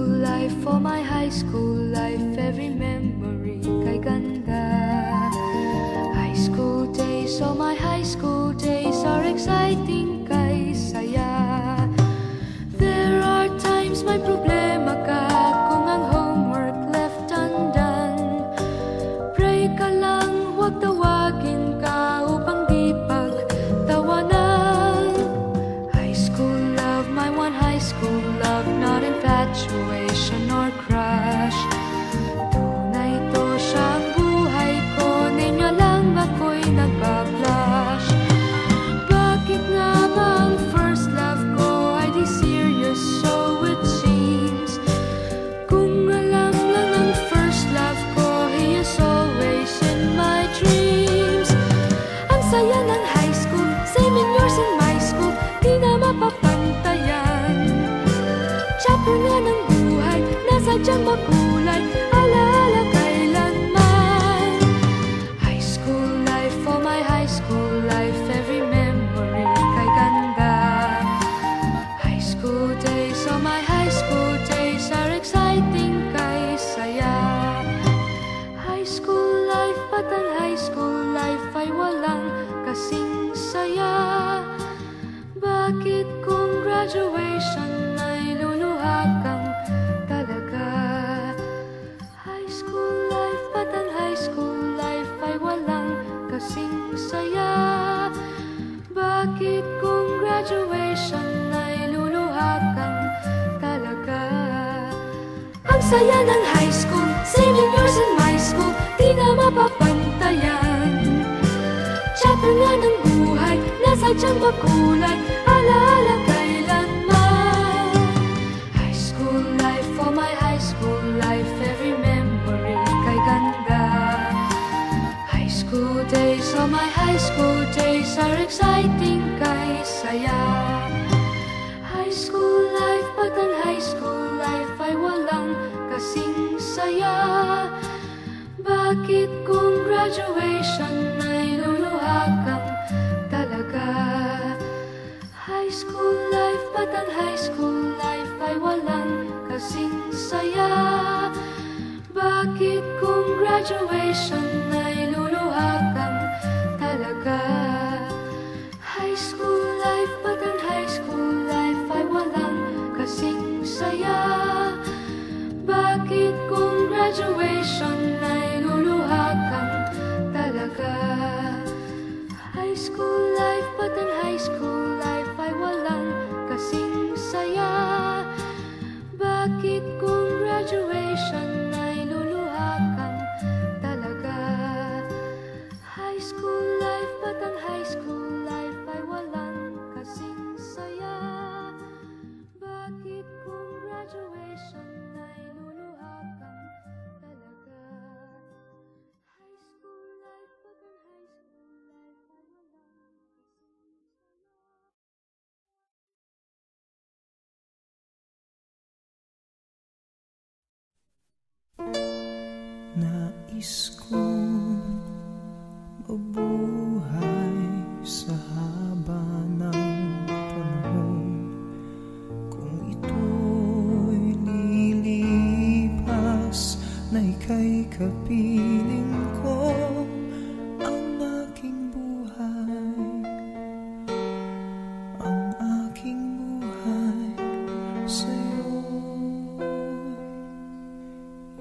school life, for my high school life, every memory kay ganda. High school days, oh my high school days are exciting kay saya. There are times may problema ka kung ang homework left undone. Pray ka lang, huwag tawagin ka upang di pagtawanan. High school love, my one high school love, not infatuation or crush. Tunay to siyang buhay ko, name niya lang ako'y nagpa-blush. Bakit nga ba ang first love ko ay di serious, so it seems? Kung alam lang ang first love ko, he is always in my dreams. Ang saya ng high school, same in yours in my school, di na mapapantayan. Chapter nga ng buhay, nasadyang makulay, alaala kailanman. High school life, for my high school life, every memory kay ganda. High school days, oh my high school days are exciting kay saya. High school life, but ang high school life ay walang kasing saya. Bakit kung graduation ay luluha kang talaga? High school life, but ang high school life ay walang kasing saya. Bakit kung graduation ay luluha kang talaga? Ang saya ng high school, same in yours in my school, di na mapapantayan. Chapter nga ng buhay, nasadyang makulay, alaala kailanman. High school life, for my high school life, every memory kay ganda. High school days, oh my high school days are exciting kay saya. High school life, but ang high school life ay walang kasing saya. Bakit kung graduation ay luluha kang talaga? High school life, but ang high school life ay walang kasing saya. Bakit kung graduation ay luluha kang talaga? High school life, but ang high school life ay walang kasing saya. Bakit kung graduation ay luluha kang talaga? High school life, but ang high school life ay walang kasing saya. Bakit kung graduation ay luluha kang talaga? High school life, but ang high school life ay walang kasing saya. Bakit kung graduation ay luluha kang talaga? High school life, but ang high school life ay walang Nais kong mabuhay sa haba ng panahon. Kung ito'y lilipas na ika'y kapiling ko, ang aking buhay, ang aking buhay sa'yo'y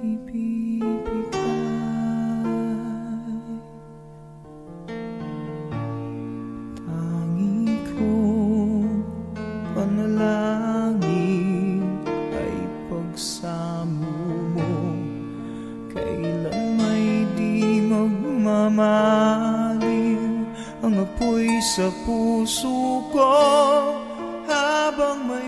ibibigay. Tangi kong panalangin ay pagsamo mo, kailan may di magmamaliw ang apoy sa puso ko, habang may